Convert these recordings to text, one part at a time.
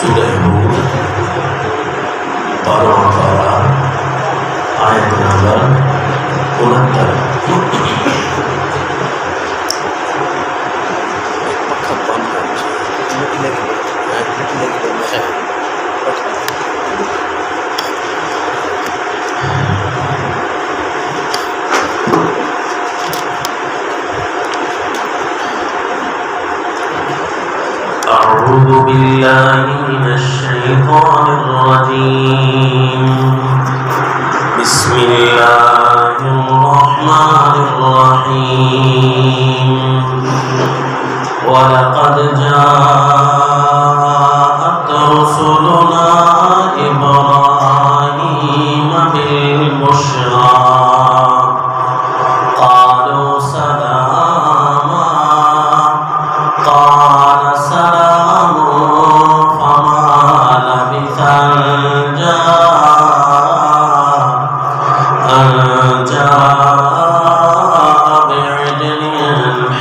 سورہ ہود 12واں پارہ آیت نمبر 69۔ أعوذ بالله من الشيطان الرجيم بسم الله الرحمن الرحيم ولقد جاءت رسلنا إبراهيم بالبشرى قالوا سلاما قال سلام فما لبث أن جاء بعجل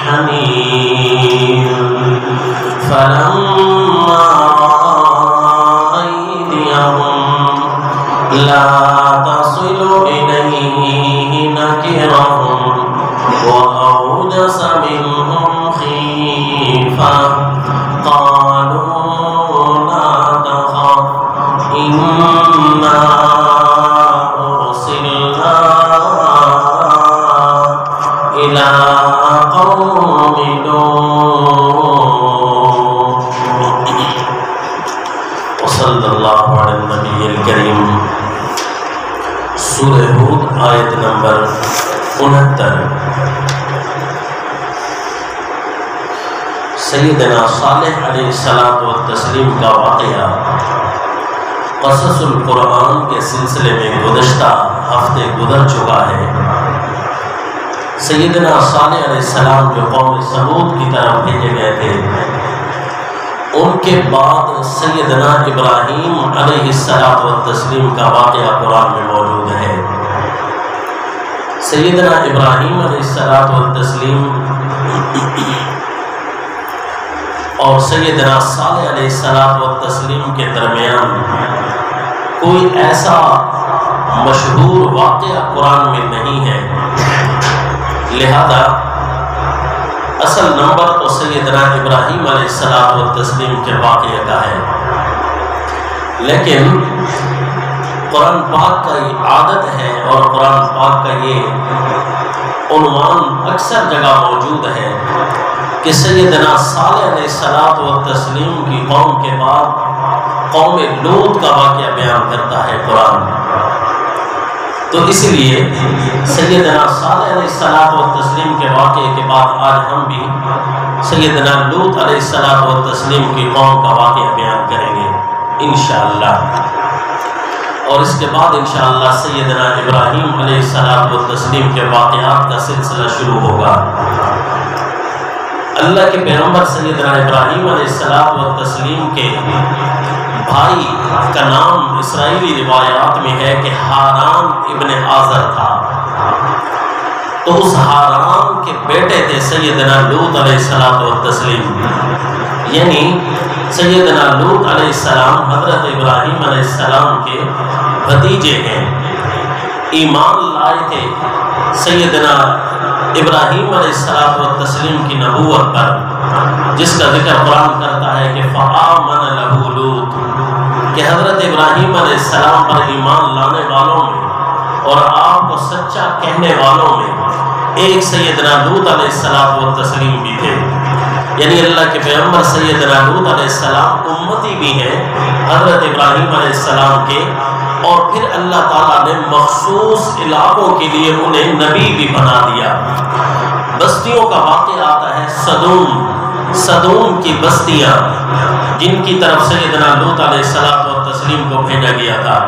حنيذ فلما رأى أيديهم لا تصل إليه نكرهم وأوجس منهم خيفة قالوا لا تخف إنا أرسلنا إلى قوم لوط وصلی اللہ علی النبی الکریم۔ سورہ ہود آیت نمبر 69۔ سیدنا صالح علیہ السلام کا واقعہ قصص القرآن کے سلسلے میں گزشتہ ہفتے گزر چکا ہے۔ سیدنا صالح علیہ السلام جو قوم سمود کی طرف بھیجے گئے تھے، ان کے بعد سیدنا ابراہیم علیہ السلام کا واقعہ قرآن میں موجود ہے۔ سیدنا ابراہیم علیہ السلام اور سیدنا صالح علیہ السلام کے درمیان کوئی ایسا مشہور واقعہ قرآن میں نہیں ہے، لہذا اصل نمبر تو سیدنا ابراہیم علیہ السلام کے واقعہ کا ہے، لیکن قرآن پاک کا یہ عادت ہے اور قرآن پاک کا یہ عنوان اکثر جگہ موجود ہے کہ سیدنا صالح علیہ السلام کی قوم کے بعد قوم لوط کا واقعہ بیان کرتا ہے قرآن۔ تو اس لیے سیدنا صالح علیہ السلام کے واقعے کے بعد آج ہم بھی سیدنا لوط علیہ السلام کی قوم کا واقعہ بیان کریں گے انشاءاللہ، اور اس کے بعد انشاءاللہ سیدنا ابراہیم علیہ السلام کے واقعات کا سلسلہ شروع ہوگا۔ اللہ کے پیغمبر سیدنا ابراہیم علیہ السلام کے بھائی کا نام اسرائیلی روایات میں ہے کہ حاران ابن آزر تھا، تو اس حاران کے بیٹے تھے سیدنا لوط علیہ السلام، یعنی سیدنا لوط علیہ السلام حضرت ابراہیم علیہ السلام کے بھتیجے ہیں۔ ایمان لائے تھے سیدنا ابراہیم علیہ السلام کی نبوت پر، جس کا ذکر قرآن کرتا ہے کہ فآمن لہ لوط، کہ حضرت ابراہیم علیہ السلام پر ایمان لانے والوں میں اور آپ کو سچا کہنے والوں میں ایک سیدنا لوط علیہ السلام بھی تھے، یعنی اللہ کے پیغمبر سیدنا لوط علیہ السلام امتی بھی ہیں حضرت ابراہیم علیہ السلام کے، اور پھر اللہ تعالیٰ نے مخصوص علاقوں کے لیے انہیں نبی بھی بنا دیا۔ بستیوں کا واقعہ آتا ہے صدوم کی بستیاں، جن کی طرف سیدنا لوط علیہ السلام کو بھیجا گیا تھا۔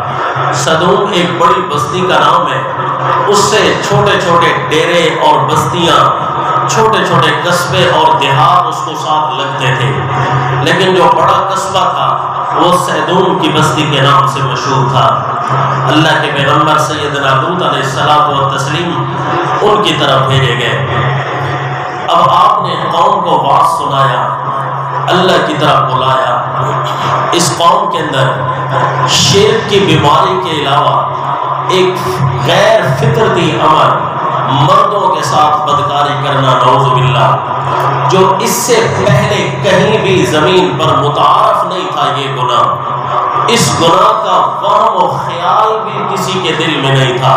صدوم ایک بڑی بستی کا نام ہے، اس سے چھوٹے چھوٹے ڈیرے اور بستیاں، چھوٹے چھوٹے قصبے اور دیہات اس کو ساتھ لگتے تھے، لیکن جو بڑا قصبہ تھا وہ صدوم کی بستی کے نام سے مشہور تھا۔ اللہ کے پیغمبر سیدنا لوط علیہ السلام ان کی طرف بھیجے گئے۔ اب آپ نے قوم کو واعظ سنایا اللہ کی طرف بلایا۔ اس قوم کے اندر شرک کی بیماری کے علاوہ ایک غیر فطرتی عمل مردوں کے ساتھ بدکاری کرنا، نعوذ باللہ، جو اس سے پہلے کہیں بھی زمین پر متعارف نہیں تھا یہ گناہ۔ اس گناہ کا وہم و خیال بھی کسی کے دل میں نہیں تھا۔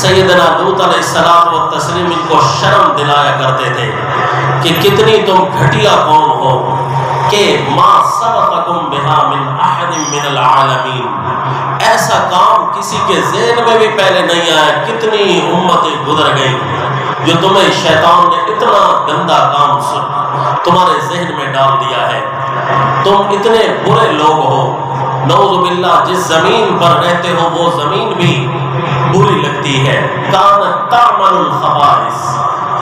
سیدنا لوط علیہ السلام و تسلیم ان کو شرم دلایا کرتے تھے کہ کتنی تم گھٹیا قوم ہو کہ ما سبقکم بہا من احد من العالمین، ایسا کام کسی کے ذہن میں بھی پہلے نہیں آیا۔ کتنی امتیں گزر گئی جو تمہیں شیطان نے اتنا گندا کام تمہارے ذہن میں ڈال دیا ہے۔ تم اتنے برے لوگ ہو، نعوذ باللہ، جس زمین پر رہتے ہو وہ زمین بھی بری لگتی ہے۔ کانت تعمل الخبائث،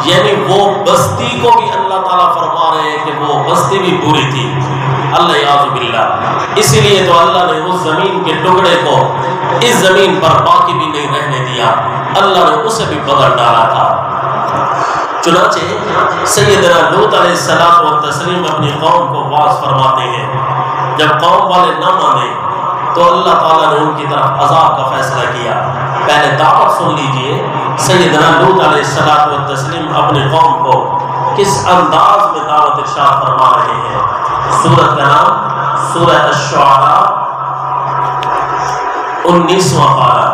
یعنی وہ بستی کو بھی اللہ تعالیٰ فرما رہے ہیں کہ وہ بستی بھی بری تھی، اللہ یعوذ باللہ۔ اسی لیے تو اللہ نے اس زمین کے ٹکڑے کو اس زمین پر باقی بھی نہیں رہنے دیا، اللہ نے اسے بھی بدل ڈالا تھا۔ چنانچہ سیدنا لوط علیہ السلام و تسلیم اپنی قوم کو واعظ فرماتے ہیں۔ جب قوم والے نہ مانے تو اللہ تعالیٰ نے ان کی طرف عذاب کا فیصلہ کیا۔ پہلے دعوت سن لیجئے، سیدنا لوط علیہ السلام و تسلیم اپنی قوم کو کس انداز میں دعوت ارشاد فرما رہے ہیں۔ سورت کا نام سورہ الشعراء، 19واں پارہ۔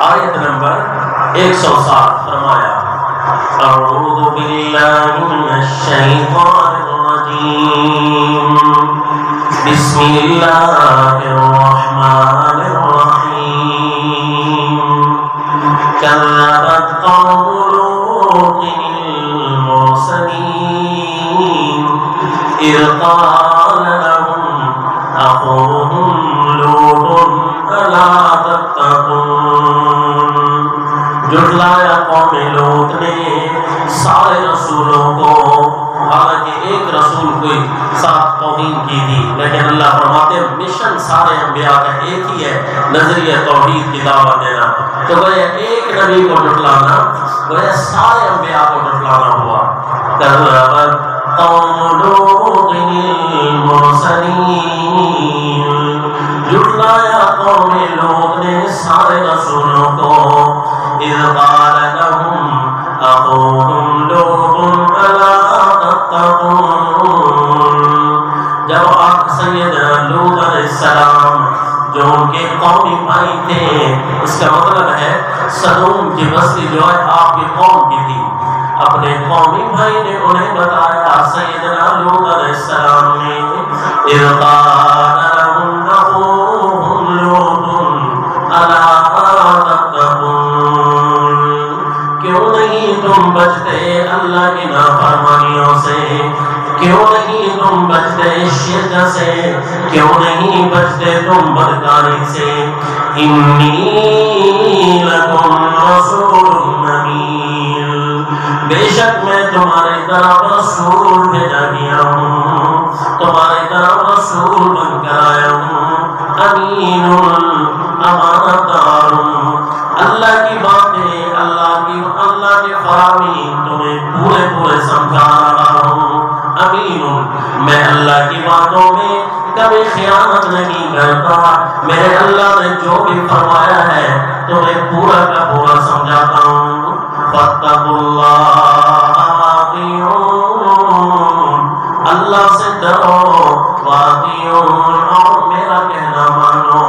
آیت نمبر 107 فرمایا، اعوذ باللہ من الشیطان الرجیم، بسم اللہ الرحمن الرحیم، کذبت قوم لوط المرسلین، اذ قال لهم اخوهم لوط الا تتقون۔ جھٹلایا قوم لوط نے سارے رسولوں کو، حالانکہ ایک رسول کوئی ساتھ توہین کی تھی، لیکن اللہ فرماتے ہیں مشن سارے انبیاء کا ایک ہی ہے، نظریہ توحید کی دعوت دینا۔ تو گویا ایک نبی کو جھٹلانا گویا سارے انبیاء کو جھٹلانا ہوا۔ کذبت قوم لوط المرسلین، جھٹلایا قوم لوط نے سارے رسولوں کو، اذ قال لهم اخوهم لوط الا تتقون، جب آپ سیدنا لوط علیہ السلام جو ان کے قومی بھائی تھے، اس کا مطلب ہے سدوم کی بستی جو ہے آپ کی قوم کی تھی، اپنے قومی بھائی نے انہیں بتایا، سیدنا لوط علیہ السلام نے، اذ قال لهم اخوهم لوط الا تم بچتے اللہ کی نافرمانیوں سے، کیوں نہیں تم بچتے شرک سے، کیوں نہیں بچتے تم بدکاری سے۔ انی لکم رسول امین، بے شک میں تمہاری طرف رسول بھیجا گیا ہوں، تمہاری طرف رسول بن کر آیا ہوں، امین امانت دار ہوں، اللہ کی باتیں، اللہ کے فرامین تمہیں پورے پورے سمجھا رہا ہوں، امین، میں اللہ کی باتوں میں کبھی خیانت نہیں کرتا، میرے اللہ نے جو بھی فرمایا ہے تمہیں پورا کا پورا سمجھاتا ہوں۔ فاتقوا اللہ واطیعون، اللہ سے ڈرو، واطیعون، اور میرا کہنا مانو۔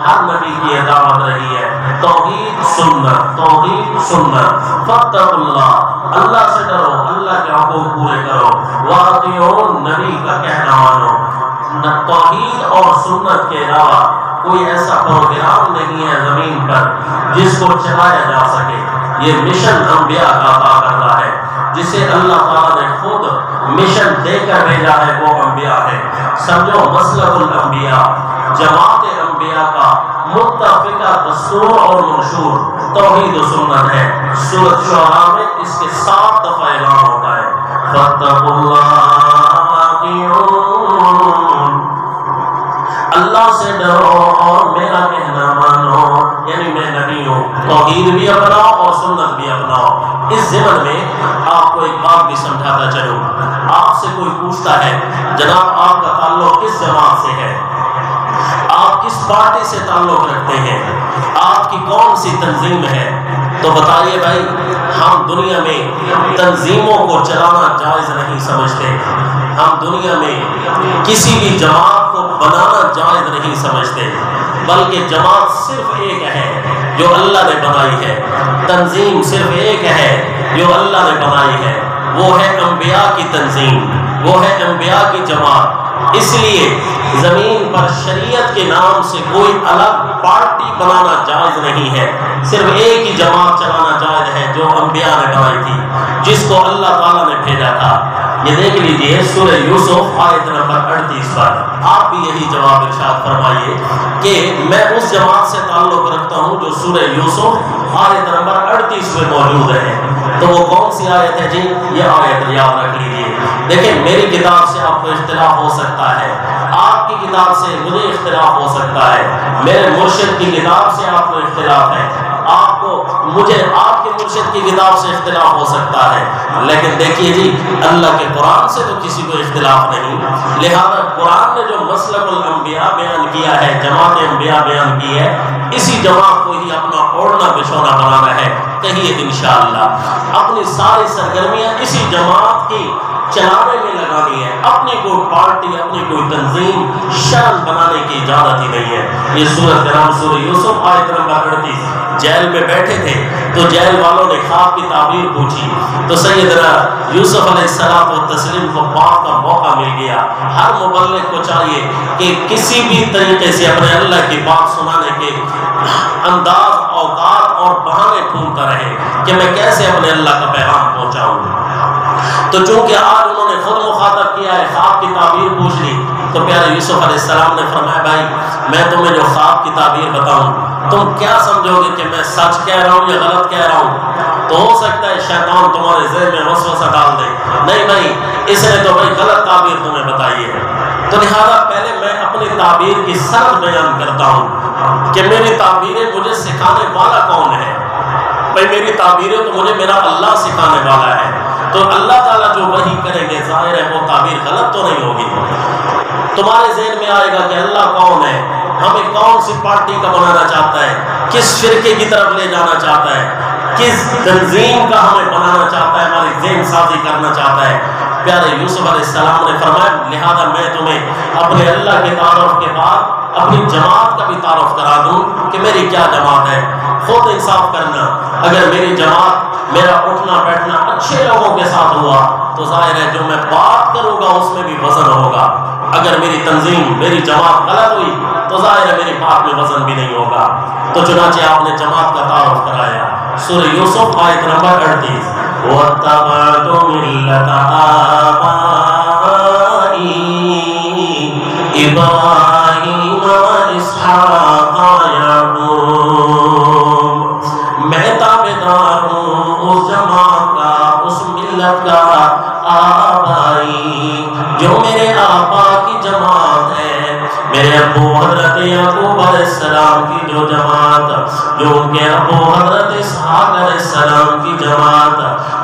ہر نبی کی دعوت رہی ہے توحید سنت، توحید سنت۔ فاتقوا اللہ، اللہ سے ڈرو، اللہ کے حقوق پورے کرو، واطیعون، نبی کا کہنا مانو۔ توحید اور سنت کے علاوہ کوئی ایسا پروگرام نہیں ہے زمین پر جس کو چلایا جا سکے۔ یہ مشن انبیاء کا عطا کرتا ہے، جسے اللہ تعالیٰ نے خود مشن دے کر بھیجا ہے، وہ انبیاء ہے۔ سمجھو مسلک الانبیاء، جماعت انبیاء کا متفقہ دستور اور منشور توحید و سنت ہے۔ سورۃ شعراء میں اس کے 7 دفعہ اعلان ہوتا ہے، فاتقوا اللہ واطیعون، اللہ سے ڈرو اور میرا کہنا مانو، یعنی میں نبی ہوں، توحید بھی اپناؤ اور سنت بھی اپناؤ۔ اس ضمن میں آپ کو ایک بات بھی سمجھاتا چلوں، آپ سے کوئی پوچھتا ہے جناب آپ کا تعلق کس جماعت سے ہے، آپ کس پارٹی سے تعلق رکھتے ہیں، آپ کی کون سی تنظیم ہے، تو بتائیے بھائی ہم دنیا میں تنظیموں کو چلانا جائز نہیں سمجھتے، ہم دنیا میں کسی بھی جماعت کو بنانا جائز نہیں سمجھتے، بلکہ جماعت صرف ایک ہے جو اللہ نے بنائی ہے، تنظیم صرف ایک ہے جو اللہ نے بنائی ہے، وہ ہے انبیاء کی تنظیم، وہ ہے انبیاء کی جماعت۔ اس لیے زمین پر شریعت کے نام سے کوئی الگ پارٹی بنانا جائز نہیں ہے، صرف ایک ہی جماعت چلانا جائز ہے جو انبیاء نے بنائی تھی، جس کو اللہ تعالیٰ نے بھیجا تھا۔ یہ دیکھ لیجئے سورہ یوسف آیت نمبر 38 پر، آپ بھی یہی جواب ارشاد فرمائیے کہ میں اس جماعت سے تعلق رکھتا ہوں جو سورہ یوسف آیت نمبر 38 میں موجود ہے۔ تو وہ کون سی آیت ہے جی؟ یہ آیت یاد رکھ لیجئے۔ دیکھیں میری کتاب سے آپ کو اختلاف ہو سکتا ہے، آپ کی کتاب سے مجھے اختلاف ہو سکتا ہے، میرے مرشد کی کتاب سے آپ کو اختلاف ہے، آپ کو مجھے آپ کے مرشد کی کتاب سے اختلاف ہو سکتا ہے، لیکن دیکھیے جی اللہ کے قرآن سے تو کسی کو اختلاف نہیں، لہذا قرآن نے جو مسلک الانبیاء بیان کیا ہے، جماعت انبیاء بیان کی ہے، اسی جماعت کو ہی اپنا اوڑھنا بچھونا بنانا ہے۔ کہیے انشاءاللہ اپنی ساری سرگرمیاں اسی جماعت کی چلانے میں لگانی ہے، اپنی کوئی پارٹی اپنی کوئی تنظیم شرم بنانے کی اجازت ہی نہیں ہے۔ یہ سورۃ کے نام سورہ یوسف آیت نمبر 38، جیل میں بیٹھے تھے تو جیل والوں نے خواب کی تعبیر پوچھی تو سیدنا یوسف علیہ السلام و تسلیم کو بات کا موقع مل گیا۔ ہر مبلغ کو چاہیے کہ کسی بھی طریقے سے اپنے اللہ کی بات سنانے کے انداز اوقات اور بہانے ڈھونڈتا رہے کہ میں کیسے اپنے اللہ کا پیغام پہنچاؤں۔ تو چونکہ آج انہوں نے خود مخاطب کیا ہے، خواب کی تعبیر پوچھ لی، تو پیارے یوسف علیہ السلام نے فرمایا بھائی میں تمہیں جو خواب کی تعبیر بتاؤں تم کیا سمجھو گے کہ میں سچ کہہ رہا ہوں یا غلط کہہ رہا ہوں؟ تو ہو سکتا ہے شیطان تمہارے ذہن میں وسوسہ ڈال دے، نہیں بھائی اس نے تو بھائی غلط تعبیر تمہیں بتائی ہے۔ تو لہذا پہلے میں اپنی تعبیر کی سند بیان کرتا ہوں کہ میری تعبیریں مجھے سکھانے والا کون ہے۔ بھائی میری تعبیریں تو مجھے میرا اللہ سکھانے والا ہے، تو اللہ تعالیٰ جو وحی کریں گے ظاہر ہے وہ تعبیر غلط تو نہیں ہوگی۔ تمہارے ذہن میں آئے گا کہ اللہ کون ہے، ہمیں کون سی پارٹی کا بنانا چاہتا ہے، کس فرقے کی طرف لے جانا چاہتا ہے، کس تنظیم کا ہمیں بنانا چاہتا ہے، ہماری ذہن سازی کرنا چاہتا ہے۔ پیارے یوسف علیہ السلام نے فرمایا لہذا میں تمہیں اپنے اللہ کے تعارف کے بعد اپنی جماعت کا بھی تعارف کرا دوں کہ میری کیا جماعت ہے۔ خود انصاف کرنا، اگر میری جماعت میرا اٹھنا بیٹھنا اچھے لوگوں کے ساتھ ہوا تو ظاہر ہے جو میں بات کروں گا اس میں بھی وزن ہوگا، اگر میری تنظیم میری جماعت غلط ہوئی تو ظاہر ہے میری بات میں وزن بھی نہیں ہوگا۔ تو چنانچہ آپ نے جماعت کا تعارف کرایا۔ سورہ یوسف آیت نمبر 38، وَاتَّبَعْتُ مِلَّةَ آبَائِي إِبْرَاهِيمَ وَإِسْحَاقَ وَيَعْقُوبَ، میں تابعدار ہوں اس جماعت کا، اس ملت کا، آبائی جو میرے آبا کی جماعت ہے، میرے ابو حضرت یعقوب علیہ السلام کی جو جماعت، جو ان کے ابو حضرت اسحاق علیہ السلام کی جماعت،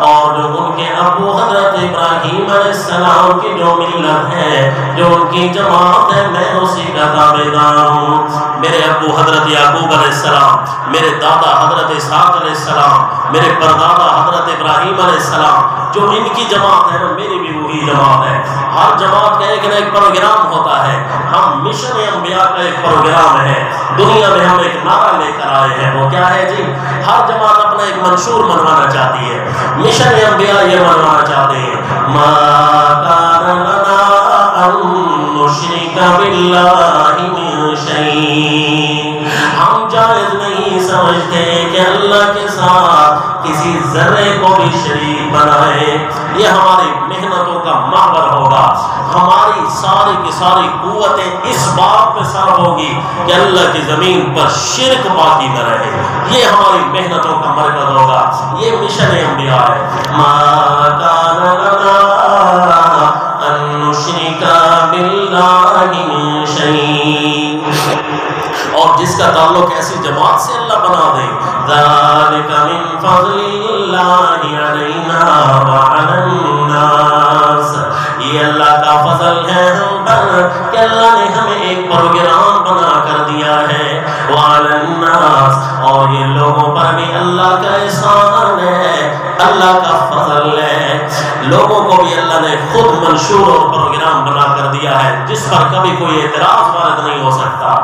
اور جو ان کے ابو حضرت ابراہیم علیہ السلام کی جو ملت ہے، جو ان کی جماعت ہے، میں اسی کا تابعدار ہوں۔ میرے ابو حضرت یعقوب علیہ السلام، میرے دادا حضرت اسحاق علیہ السلام، میرے پردادا حضرت ابراہیم علیہ السلام، جو ان کی جماعت ہے نا میری بھی وہی جماعت ہے۔ ہر جماعت کا ایک نہ ایک پروگرام ہوتا ہے، ہم مشن انبیاء کا ایک پروگرام ہے۔ دنیا میں ہم ایک نعرہ لے کر آئے ہیں، وہ کیا ہے جی؟ ہر جماعت اپنا ایک منشور منوانا چاہتی ہے، مشن انبیاء یہ منوانا چاہتے ہیں، ما کان لنا ان نشرک باللہ من شیء، ہم جائز نہیں سمجھتے کہ اللہ کے ساتھ کسی ذرے کو بھی شریک بنائے۔ یہ ہماری محنتوں کا محور ہوگا، ہماری ساری کی ساری قوتیں اس بات پہ صرف ہوگی کہ اللہ کی زمین پر شرک باقی نہ رہے، یہ ہماری محنتوں کا مرکز ہوگا، یہ مشن انبیاء ہے۔ ما کان لنا ان نشرک باللہ من شیء، اور جس کا تعلق ایسی جماعت سے اللہ بنا دے، اللہ علینا وعلی الناس، یہ اللہ کا فضل ہے ہم پر کہ اللہ نے ہمیں ایک پروگرام بنا کر دیا ہے، وعلی الناس، اور یہ لوگوں پر بھی اللہ کا احسان ہے، اللہ کا فضل ہے، لوگوں کو بھی اللہ نے خود منشور اور پروگرام بنا کر دیا ہے جس پر کبھی کوئی اعتراض وارد نہیں ہو سکتا۔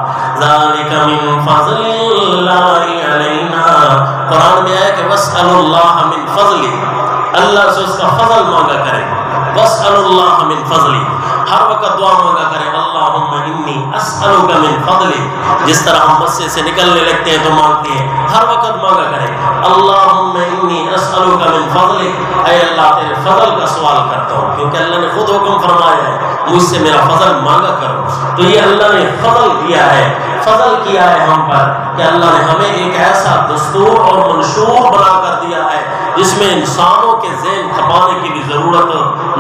ذالک من فضل اللہ علینا، قرآن میں ہے کہ واسألوا اللہ من فضل، اللہ سے اس کا فضل مانگا کرے، واسألوا اللہ من فضل، ہر وقت دعا مانگا کرے، اللہم انی اسألک من فضل، جس طرح ہم مسجد سے نکلنے لگتے ہیں تو مانگتے ہیں، ہر وقت مانگا کرے، اللہم انی اسألک من فضل، اے اللہ تیرے فضل کا سوال کرتا ہوں، کیونکہ اللہ نے خود حکم فرمایا ہے مجھ سے میرا فضل مانگا کرو، تو یہ اللہ نے فضل کیا ہے، فضل کیا ہے ہم پر کہ اللہ نے ہمیں ایک ایسا دستور اور منشور بنا کر دیا ہے جس میں انسانوں کے ذہن کھپانے کی بھی ضرورت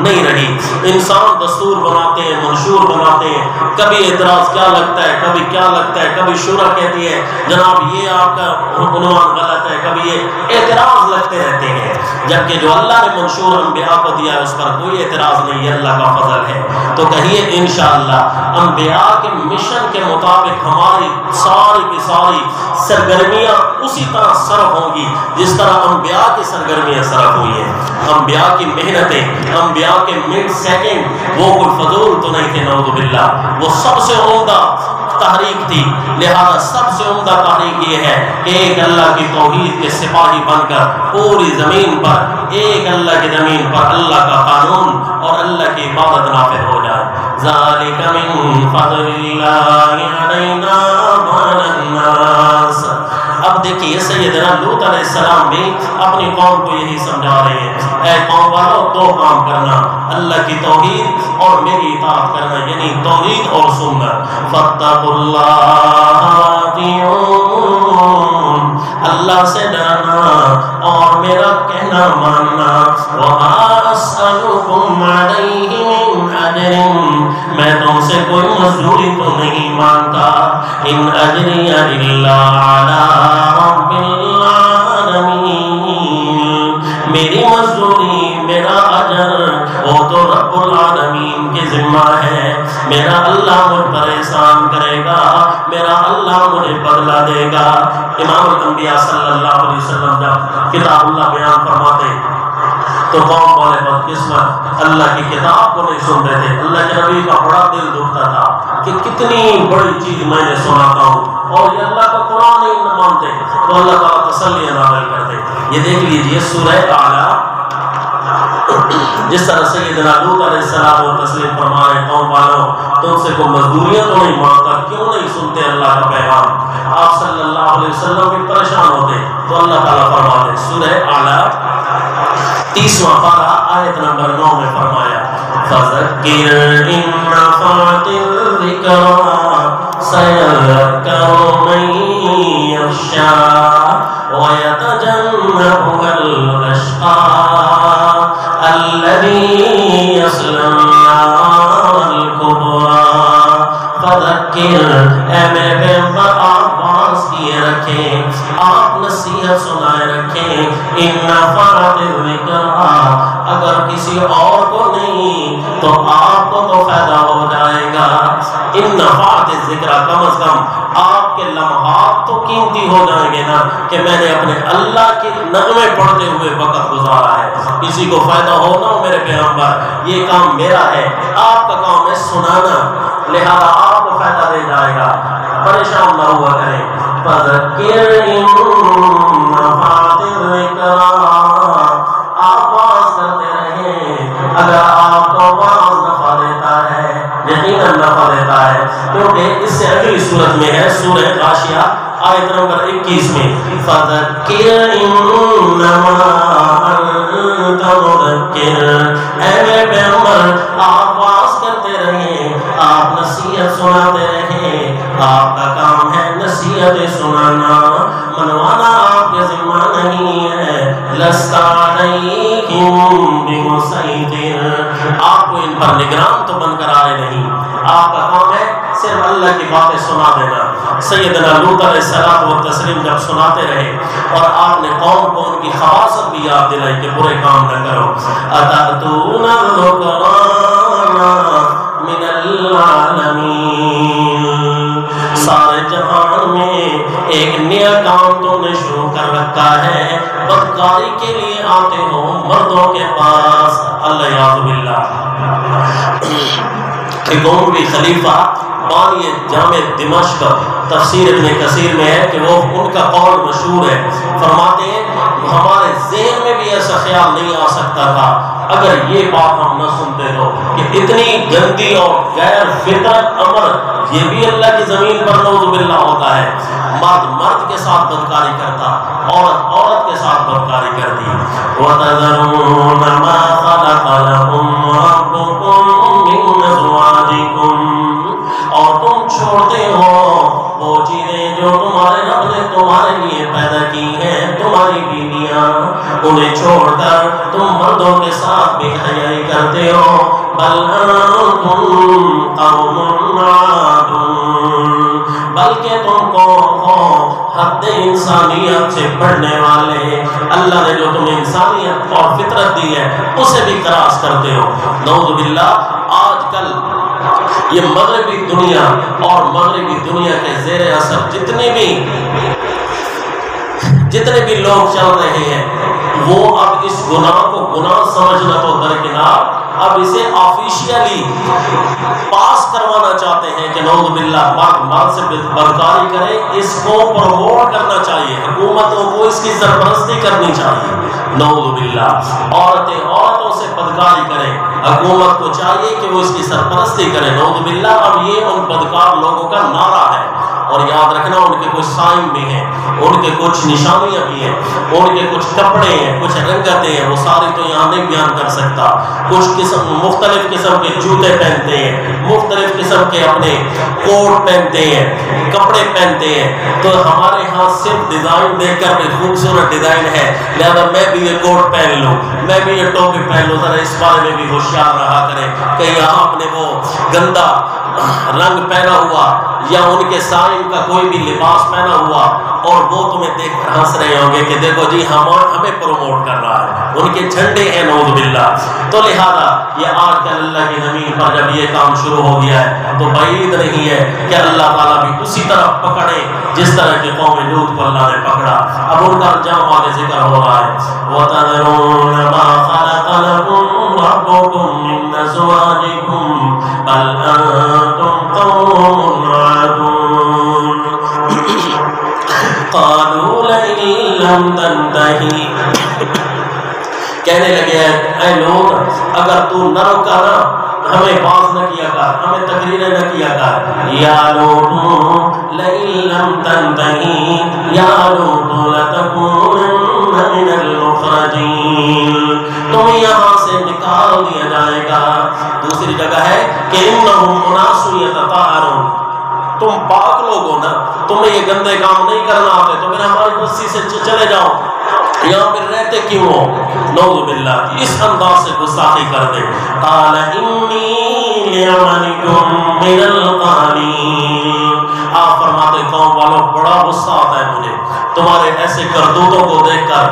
نہیں رہی۔ انسان دستور بناتے ہیں، منشور بناتے ہیں، کبھی اعتراض کیا لگتا ہے، کبھی کیا لگتا ہے، کبھی شورا کہتی ہے جناب یہ آپ کا عنوان غلط ہے، کبھی یہ اعتراض لگتے رہتے ہیں، جبکہ جو اللہ نے منشور انبیاء کو دیا ہے اس پر کوئی اعتراض نہیں ہے، اللہ کا فضل ہے۔ تو کہیے انشاءاللہ انبیاء کے مشن کے مطابق ہماری ساری کی ساری سرگرمیاں اسی طرح صرف ہوں گی جس طرح انبیاء کی سرگرمیاں صرف ہوئی ہیں۔ انبیاء کی محنتیں، انبیاء کے منٹ سیکنڈ وہ کوئی فضول تو نہیں تھے، نعوذ باللہ، وہ سب سے عمدہ تحریک تھی، لہذا سب سے عمدہ تحریک یہ ہے کہ ایک اللہ کی توحید کے سپاہی بن کر پوری زمین پر، ایک اللہ کی زمین پر اللہ کا قانون اور اللہ کی عبادت نافذ ہو جائے۔ ذالک من فضل اللہ علینا وعلی الناس۔ اب دیکھیے سیدنا لوط علیہ السلام بھی اپنی قوم کو یہی سمجھا رہے ہیں، اے قوم والو دو کام کرنا، اللہ کی توحید اور میری اطاعت کرنا، یعنی توحید اور سنت۔ فاتقوا اللہ واطیعون، اللہ سے ڈرنا اور میرا کہنا ماننا۔ وما اسألکم علیہ من اجر، میں تم سے کوئی مزدوری تو نہیں مانتا، ان اجری الا علی رب العالمین، میری مزدوری میرا اجر وہ تو رب العالمین کے ذمہ ہے، میرا اللہ مجھ پر احسان کرے گا، میرا اللہ مجھے بدلہ دے گا۔ امام الانبیاء صلی اللہ علیہ وسلم جب کتاب اللہ بیان فرماتے تو قوم والے بدقسمت اللہ کی کتاب کو نہیں سن رہے تھے، اللہ کے نبی کا بڑا دل دکھتا تھا کہ کتنی بڑی چیز میں نے سناتا ہوں اور یہ اللہ کا قرآن نہیں مانتے، تو اللہ تعالیٰ تسلی نازل کرتے۔ یہ دیکھ لیجئے سورہ اعلیٰ، جس طرح سیدنا لوط علیہ السلام و تسلیم فرما رہے قوم والوں تم سے کوئی مزدوریاں تو نہیں مانگتا، کیوں نہیں سنتے اللہ کا پیغام؟ آپ صلی اللہ علیہ وسلم بھی پریشان ہوتے تو اللہ تعالیٰ فرماتے سورہ اعلیٰ 30واں پارہ آیت نمبر 9 میں فرمایا فَذَكِّرْ إِن نَّفَعَتِ الذِّكْرَىٰ سَيَذَّكَّرُ مَن يَخْشَىٰ وَيَتَجَنَّبُهَا الْأَشْقَى الَّذِي يَصْلَى النَّارَ الْكُبْرىٰ۔ فَذَكِّرْ، اے میرے پیغمبر آپ واعظ کیے رکھیں، آپ نصیحت سنائے رکھیں، ان نفعت الذکریٰ، اگر کسی اور کو نہیں تو آپ کو تو فائدہ ہو جائے گا۔ ان نفعت الذکریٰ، کم از کم آپ کے لمحات تو قیمتی ہو جائیں گے نا کہ میں نے اپنے اللہ کے نغمے پڑھتے ہوئے وقت گزارا ہے۔ کسی کو فائدہ ہو نہ ہو میرے پیغمبر، یہ کام میرا ہے، آپ کا کام ہے سنانا، لہذا آپ کو فائدہ دے جائے گا، پریشان نہ ہوا کریں۔ فَذَكِّرْ إِن نَّفَعَتِ الذِّكْرَىٰ، آپ واعظ کرتے رہیں، اگر آپ کو واعظ نفع دیتا ہے، یقیناً نفع دیتا ہے، کیونکہ اس سے اگلی صورت میں ہے سورہ غاشیہ آیت نمبر 21 میں فَذَكِّرْ إِنَّمَا أَنتَ مُذَكِّرٌ، اے میرے پیغمبر آپ واعظ کرتے رہیں، آپ نصیحت سناتے رہیں، آپ کا کام ہے نصیحت سنانا، منوانا آپ کے ذمہ نہیں ہے۔ لَسْتَ عَلَيْهِم بِمُسَيْطِرٍ، آپ کو ان پر نگران تو بن کر آئے نہیں، آپ کا کام ہے صرف اللہ کی باتیں سنا دینا۔ سیدنا لوط علیہ السلام و تسلیم جب سناتے رہے اور آپ نے قوم کو ان کی خواصت بھی یاد دلائی کہ برے کام نہ کرو. اتأتون الذکران من العالمین، سارے جہان میں ایک نیا کام تم نے شروع کر رکھا ہے، بدکاری کے لیے آتے ہو مردوں کے پاس. اللہ یعوذ باللہ. گونگوی خلیفہ بانی جامع دمشق تفسیر ابن کثیر میں ہے کہ وہ ان کا قول مشہور ہے، فرماتے ہیں ہمارے ذہن میں بھی ایسا خیال نہیں آ سکتا تھا اگر یہ بات ہم نہ سنتے تو کہ اتنی گندی اور غیر فطرت امر یہ بھی اللہ کی زمین پر نعوذ باللہ ہوتا ہے. مرد مرد کے ساتھ بدکاری کرتا، عورت عورت کے ساتھ بدکاری کرتی. وَتَذَرُونَ مَا خَلَقَ لَكُمْ رَبُّكُمْ مِنْ أَزْوَاجِكُمْ، اور تم چھوڑتے ہو وہ چیزیں جو تمہارے رب نے تمہارے لیے پیدا کی ہیں، تمہاری بیویاں، انہیں چھوڑ کر تم مردوں کے ساتھ بے حیائی کرتے ہو. بل انتم قوم عادون، بلکہ تم قوم ہو حد انسانیت سے بڑھنے والے. اللہ نے جو تمہیں انسانیت اور فطرت دی ہے اسے بھی کراس کرتے ہو. نعوذ باللہ. آج کل یہ مغربی دنیا اور مغربی دنیا کے زیر اثر جتنے بھی لوگ چل رہے ہیں وہ اب اس گناہ کو گناہ سمجھنا تو درکنار، اب اسے آفیشیلی پاس کروانا چاہتے ہیں کہ نعوذ باللہ مرد مرد سے بدکاری کرے. اس کو پروموٹ کرنا چاہیے، حکومتوں کو اس کی سرپرستی کرنی چاہیے. نعوذ باللہ. عورتیں عورتوں سے بدکاری کریں، حکومت کو چاہیے کہ وہ اس کی سرپرستی کرے. نعوذ باللہ. اب یہ ان بدکار لوگوں کا نعرہ ہے، اور یاد رکھنا ان کے کچھ سائن بھی ہیں، ان کے کچھ نشانیاں بھی ہیں، ان کے کچھ کپڑے ہیں، کچھ رنگتیں ہیں، وہ ساری تو یہاں نہیں بیان کر سکتا. کچھ مختلف قسم کے جوتے پہنتے ہیں، مختلف قسم کے اپنے کوٹ پہنتے ہیں، کپڑے پہنتے ہیں. تو ہمارے ہاں صرف ڈیزائن دیکھ کر بھی خوبصورت ڈیزائن ہے لہذا میں بھی یہ کوٹ پہن لوں، میں بھی یہ ٹوپی پہن لوں. ذرا اس بارے میں بھی ہوشیار رہا کریں کہ یہاں اپنے وہ گندا رنگ پہنا ہوا یا ان کے سائن کا کوئی بھی لباس پہنا ہوا اور وہ تمہیں دیکھ کر ہنس رہے ہوں گے کہ دیکھو جی ہمیں پروموٹ کر رہا ہے، ان کے جھنڈے ہیں نعوذ باللہ. تو لہذا یہ آج کل اللہ کی زمین پر جب یہ کام شروع ہو گیا ہے تو بعید نہیں ہے کہ اللہ تعالیٰ بھی اسی طرح پکڑے جس طرح کہ قوم لوط کو اللہ نے پکڑا. اب ان کا انجام آگے ذکر ہو رہا ہے. وَتَذَرُونَ مَا خَلَقَ لَكُمْ رَبُّكُمْ مِنْ أَزْوَاجِكُمْ بَلْ أَنْتُمْ قَوْمٌ عَادُونَ قَالُوا لَئِن لَّمْ تَنْتَهِ، کہنے لگے اے لوط اگر تو نہ رکا نا، ہمیں باز نہ کیا کر، ہمیں تقریریں نہ کیا کر. یا لوط لئن لم تنتہی یا لوط لتکونن من المخرجین، تمہیں یہاں سے نکال دیا جائے گا. دوسری جگہ ہے کہ انہم اناس یتطہرون، تم پاک لوگ ہو نا، تمہیں یہ گندے کام نہیں کرنا آتے تو پھر ہماری بستی سے چلے جاؤ، یہاں پہ رہتے کیوں ہو. نعوذ باللہ. اس انداز سے گستاخی کر دے. قال انی لعملکم من القالین، آپ فرماتے قوم والوں بڑا غصہ آتا ہے مجھے تمہارے ایسے کرتوتوں کو دیکھ کر،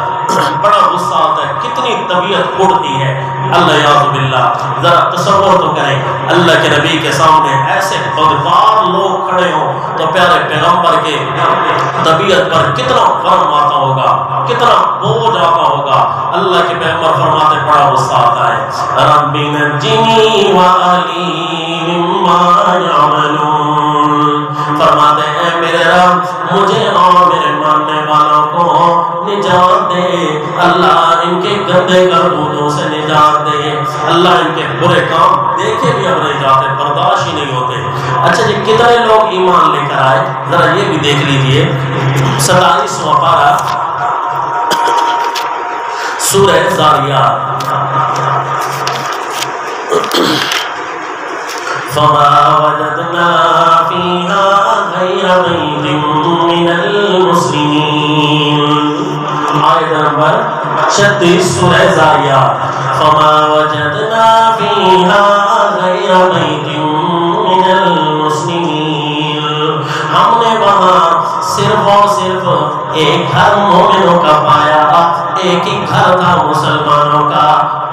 بڑا غصہ آتا ہے، کتنی طبیعت اڑتی ہے. اللہ یعوذ باللہ. ذرا تصور تو کریں اللہ کے نبی کے سامنے ایسے بدکار لوگ کھڑے ہوں تو پیارے پیغمبر کے طبیعت پر کتنا غم آتا ہوگا، کتنا بوجھ آتا ہوگا. اللہ کے پیغمبر فرماتے بڑا غصہ آتا ہے. رب نجنی وأہلی مما یعملون، فرماتے ہیں میرے رب مجھے اور میرے ماننے والوں کو نجات دے. اللہ ان کے گندے کرتوتوں سے نجات دے. اللہ ان کے برے کام دیکھے بھی اب نہیں جاتے، برداشت ہی نہیں ہوتے. اچھا جی کتنے لوگ ایمان لے کر آئے ذرا یہ بھی دیکھ لیجئے. 27واں پارہ سورہ زاریات. فما وجدنا فيها غير بيت من المسلمين، آیت نمبر 36 سورہ زاریات. فما وجدنا فيها غير بيت من المسلمين، ہم نے وہاں صرف اور صرف ایک گھر مومنوں کا پایا ایک ہی گھر تھا مسلمانوں کا،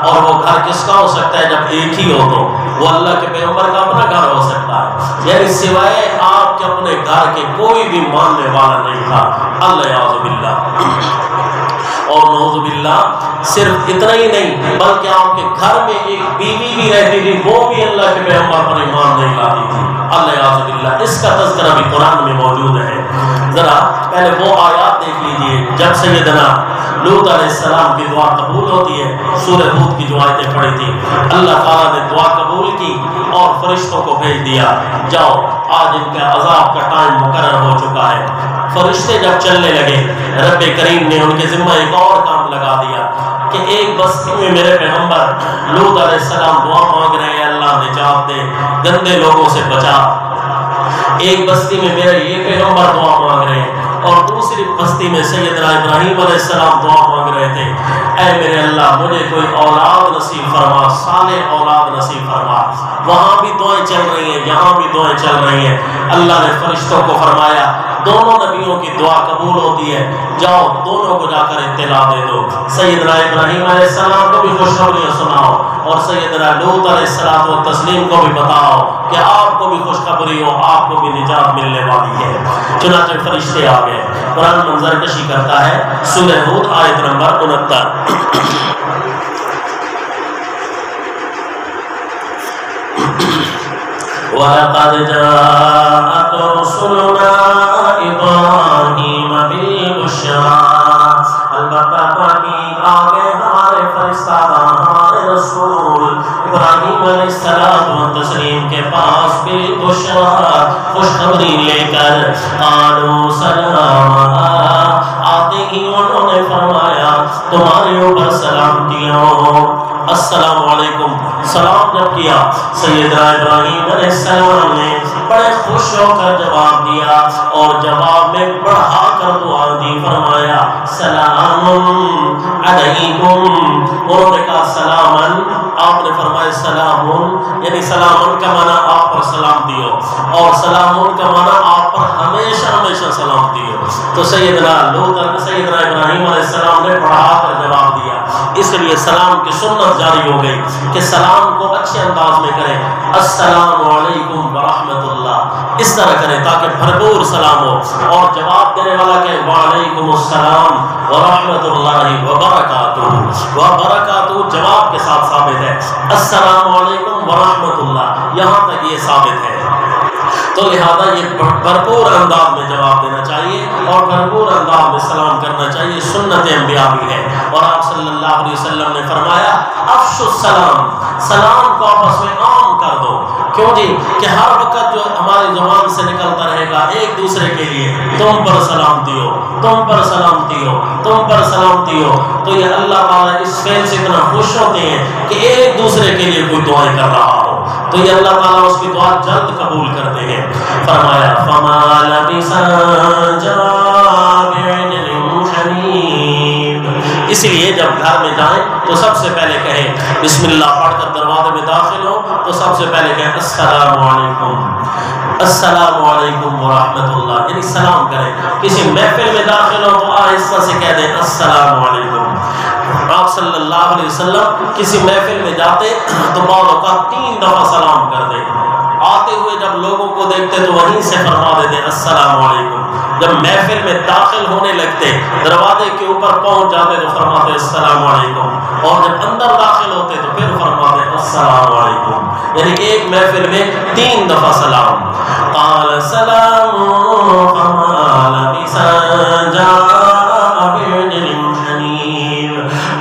اور وہ گھر کس کا ہو سکتا ہے جب ایک ہی ہو تو وہ اللہ کے پیغمبر کا اپنا گھر ہو سکتا ہے، یعنی سوائے آپ کے اپنے گھر کے کوئی بھی ماننے والا نہیں تھا، اللہ اعوذ باللہ۔ اور نعوذ باللہ صرف اتنا ہی نہیں بلکہ آپ کے گھر میں ایک بیوی بھی رہتی تھی، وہ بھی اللہ کے پیغمبر پر ایمان نہیں لاتی تھی، اللہ اعوذ باللہ۔ اس کا تذکرہ بھی قرآن میں موجود ہے۔ ذرا پہلے وہ آیات دیکھ لیجئے جب سیدنا لوط علیہ السلام کی دعا قبول ہوتی ہے، سورہ ہود کی جو آیتیں پڑھی تھی، اللہ تعالیٰ نے دعا قبول کی اور فرشتوں کو بھیج دیا، جاؤ آج ان کا عذاب کا ٹائم مقرر ہو چکا ہے۔ فرشتے جب چلنے لگے، رب کریم نے ان کے ذمہ ایک اور کام لگا دیا کہ ایک بستی میں میرے پیغمبر لوط علیہ السلام دعا مانگ رہے ہیں، اللہ نجات دے، گندے لوگوں سے بچا۔ ایک بستی میں میرے یہ پیغمبر دعا مانگ رہے ہیں، اور دوسری بستی میں سیدنا ابراہیم علیہ السلام دعا مانگ رہے تھے، اے میرے اللہ مجھے کوئی اولاد نصیب فرما، صالح اولاد نصیب فرما۔ وہاں بھی دعائیں چل رہی ہیں، یہاں بھی دعائیں چل رہی ہیں۔ اللہ نے فرشتوں کو فرمایا دونوں نبیوں کی دعا قبول ہوتی ہے، جاؤ دونوں کو جا کر اطلاع دے دو، سیدنا ابراہیم علیہ السلام کو بھی خوشخبری سناؤ اور سیدنا لوط علیہ السلام و تسلیم کو بھی بتاؤ کہ آپ کو بھی خوشخبری ہو، آپ کو بھی نجات ملنے والی ہے۔ چنانچہ فرشتے آ گئے۔ قرآن منظر کشی کرتا ہے، سورہ ہود آیت نمبر 69۔ وَلَقَدْ جَاءَتْ رُسُلُنَا إِبْرَاهِيمَ بِالْبُشْرَىٰ، البتہ تحقیق آگے ہمارے فرستادہ ہمارے رسول ابراہیم علیہ السلام تسلیم کے پاس بالبشریٰ خوشخبری لے کر، قالوا سلاما، آتے ہی انہوں نے فرمایا تمہارے اوپر سلامتی ہو، السلام علیکم۔ سلام جب کیا سیدنا ابراہیم علیہ السلام نے بڑے خوش ہو کر جواب دیا، اور جواب میں بڑھا کر دعا دی، فرمایا سلام علیکم۔ انہوں نے کہا سلامن، آپ نے فرمایا سلامن، یعنی سلامن کا معنی آپ پر سلامتی ہو، اور سلامن کا معنی آپ پر ہمیشہ ہمیشہ سلامتی ہو۔ تو سیدنا ابراہیم علیہ السلام نے بڑھا کر جواب دیا، اس لیے سلام کی سنت جاری ہو گئی کہ سلام کو اچھے انداز میں کریں، السلام علیکم ورحمۃ اللہ، اس طرح کریں تاکہ بھرپور سلام ہو، اور جواب دینے والا کہ وعلیکم السلام ورحمۃ اللہ وبرکاتہ، وبرکاتہ جواب کے ساتھ ثابت ہے، السلام علیکم ورحمۃ اللہ یہاں تک یہ ثابت ہے۔ تو لہذا یہ بھرپور انداز میں جواب دینا چاہیے اور بھرپور انداز میں سلام کرنا چاہیے، سنت انبیاء بھی ہے۔ اور آپ صلی اللہ علیہ وسلم نے فرمایا افشوا السلام، سلام کو آپس میں عام کر دو، کیوں جی کہ ہر وقت جو ہماری زبان سے نکلتا رہے گا ایک دوسرے کے لیے تم پر سلامتی ہو، تم پر سلامتی ہو، تم پر سلامتی ہو، تو یہ اللہ تعالیٰ اس فعل سے اتنا خوش ہوتے ہیں کہ ایک دوسرے کے لیے کوئی دعائیں کر رہا ہو تو یہ اللہ تعالیٰ اس کی دعا جلد قبول کرتے ہیں۔ فرمایا فَمَا لَبِثَ أَن جَاءَ بِعِجْلٍ حَنِيذٍ، اس لیے جب گھر میں جائیں تو سب سے پہلے کہیں بسم اللہ پڑھ کر دروازے میں داخل ہو تو سب سے پہلے کہیں السلام علیکم، السلام علیکم ورحمۃ اللہ، یعنی سلام کریں۔ کسی محفل میں داخل ہو تو آہستہ سے کہہ دیں السلام علیکم۔ آپ صلی اللہ علیہ وسلم کسی محفل میں جاتے تو بعض اوقات 3 دفعہ سلام کر دیں، آتے ہوئے جب لوگوں کو دیکھتے تو وہیں سے فرما دیتے السلام علیکم، جب محفل میں داخل ہونے لگتے دروازے کے اوپر پہنچ جاتے تو فرماتے السلام علیکم، اور جب اندر داخل ہوتے تو پھر فرماتے السلام علیکم، یعنی ایک محفل میں 3 دفعہ سلام۔ قال سلام فما لبث أن جاء بعجل حنيذ،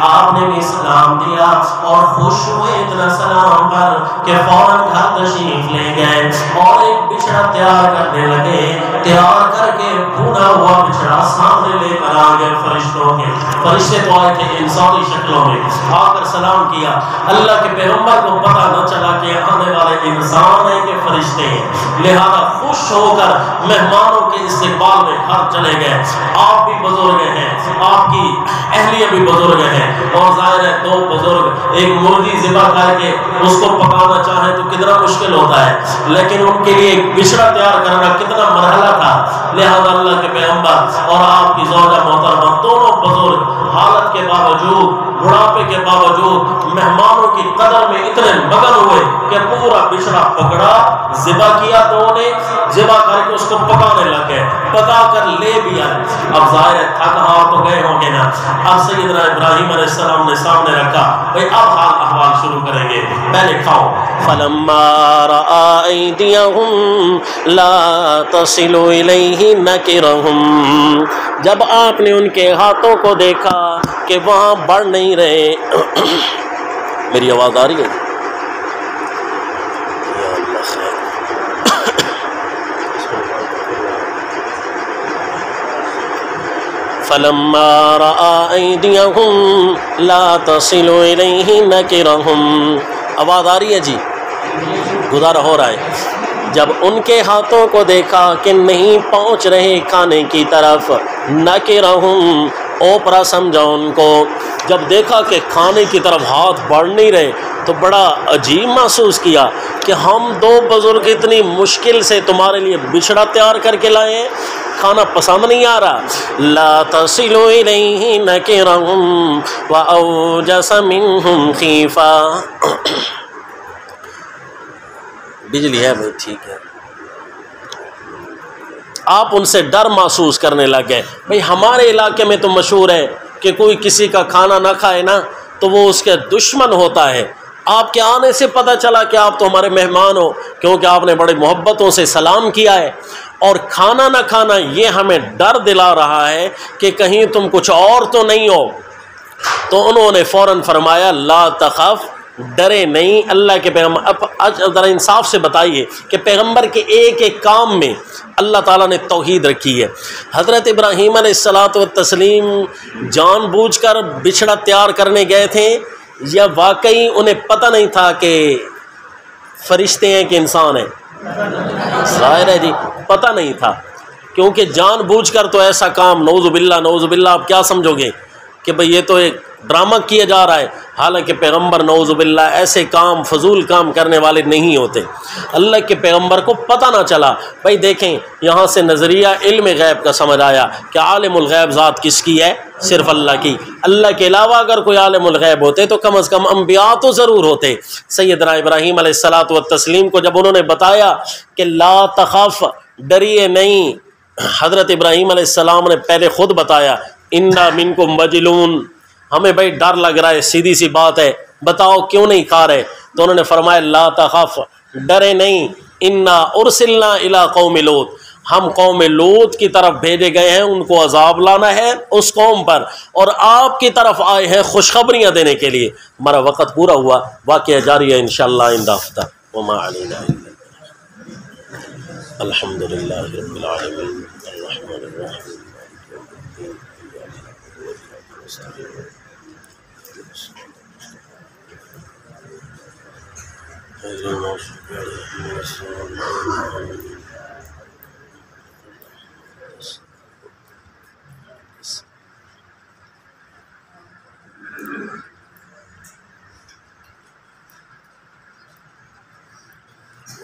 آپ نے بھی سلام دیا اور خوش ہوئے اتنا سلام پر کہ فوراً گھر تشریف لے گئے اور ایک بچڑا تیار کرنے لگے، تیار کر کے بھونا ہوا بچڑا سامنے لے کر آ گئے فرشتوں کے، فرشتے تو آئے تھے انسانی شکلوں میں، آ کر سلام کیا۔ اللہ کے پیغمبر کو پتہ نہ چلا کہ آنے والے انسان ہیں کہ فرشتے ہیں، لہذا خوش ہو کر مہمانوں کے استقبال میں گھر چلے گئے۔ آپ بھی بزرگ ہیں، آپ کی اہلیہ بھی بزرگ ہیں، اور ظاہر ہے دو بزرگ ایک مرغی ذبح کر کے اس کو پکانا چاہیں تو کتنا مشکل ہوتا ہے، لیکن ان کے لیے ایک بچڑا تیار کرنا کتنا مرحلہ تھا۔ لہذا اللہ کے پیغمبر اور آپ کی زوجہ محترمہ دونوں بزرگ حالت کے باوجود، بڑھاپے کے باوجود مہمانوں کی قدر میں اتنے مگن ہوئے کہ پورا بچڑا پکڑا، ذبح کیا، تو انہیں ذبح کر کے اس کو پکانے لگ گئے، پکا کر لے بھی آئے۔ اب ظاہر ہے تھک ہار تو گئے ہوں گے نا، اب سیدنا ابراہیم علیہ السلام نے سامنے رکھا، بھئی اب حال احوال شروع کریں گے، پہلے کھاؤ۔ فلما رأى أيديهم لا تصل إليه نكرهم، جب آپ نے ان کے ہاتھوں کو دیکھا کہ وہاں بڑھ نہیں رہے۔ میری آواز آ رہی ہے؟ یا اللہ خیر۔ فلما رأى أيديهم لا تصل إليه نكرهم، آواز آ رہی ہے جی؟ گزارا ہو رہا ہے۔ جب ان کے ہاتھوں کو دیکھا کہ نہیں پہنچ رہے کھانے کی طرف، نکرہم، اوپرا سمجھا ان کو۔ جب دیکھا کہ کھانے کی طرف ہاتھ بڑھ نہیں رہے تو بڑا عجیب محسوس کیا کہ ہم دو بزرگ اتنی مشکل سے تمہارے لیے بچھڑا تیار کر کے لائے ہیں، کھانا پسند نہیں آ رہا۔ لا تصل الیہ نکرہم واوجس منہم خیفہ۔ بجلی ہے بھائی، ٹھیک ہے۔ آپ ان سے ڈر محسوس کرنے لگ گئے۔ بھئی ہمارے علاقے میں تو مشہور ہے کہ کوئی کسی کا کھانا نہ کھائے نا تو وہ اس کے دشمن ہوتا ہے۔ آپ کے آنے سے پتہ چلا کہ آپ تو ہمارے مہمان ہو، کیونکہ آپ نے بڑے محبتوں سے سلام کیا ہے، اور کھانا نہ کھانا یہ ہمیں ڈر دلا رہا ہے کہ کہیں تم کچھ اور تو نہیں ہو۔ تو انہوں نے فوراً فرمایا لا تخف، ڈرے نہیں۔ اللہ کے پیغمبر، اب ذرا انصاف سے بتائیے کہ پیغمبر کے ایک ایک کام میں اللہ تعالیٰ نے توحید رکھی ہے۔ حضرت ابراہیم علیہ السلام جان بوجھ کر بچھڑا تیار کرنے گئے تھے، یا واقعی انہیں پتہ نہیں تھا کہ فرشتے ہیں کہ انسان ہیں؟ ظاہر ہے جی پتہ نہیں تھا، کیونکہ جان بوجھ کر تو ایسا کام، نعوذ باللہ آپ کیا سمجھو گے کہ بھئی یہ تو ایک ڈرامہ کیا جا رہا ہے، حالانکہ پیغمبر نعوذ باللہ ایسے کام، فضول کام کرنے والے نہیں ہوتے۔ اللہ کے پیغمبر کو پتہ نہ چلا۔ بھائی دیکھیں یہاں سے نظریہ علم غیب کا سمجھ آیا کہ عالم الغیب ذات کس کی ہے؟ صرف اللہ کی۔ اللہ کے علاوہ اگر کوئی عالم الغیب ہوتے تو کم از کم انبیاء تو ضرور ہوتے۔ سیدنا ابراہیم علیہ السلام کو جب انہوں نے بتایا کہ لا تخف، ڈریے نہیں، حضرت ابراہیم علیہ السلام نے پہلے خود بتایا انا منکم وجلون، ہمیں بھائی ڈر لگ رہا ہے، سیدھی سی بات ہے، بتاؤ کیوں نہیں کھا رہے؟ تو انہوں نے فرمایا لا تخف، ڈرے نہیں، انا ارسلنا الی قوم لوط، ہم قوم لوط کی طرف بھیجے گئے ہیں، ان کو عذاب لانا ہے اس قوم پر، اور آپ کی طرف آئے ہیں خوشخبریاں دینے کے لیے۔ ہمارا وقت پورا ہوا، واقعہ جاری ہے انشاءاللہ آئندہ ہفتہ۔ وما علینا الحمدللہ رب العالمین الرحمن الرحیم۔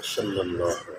صلی اللہ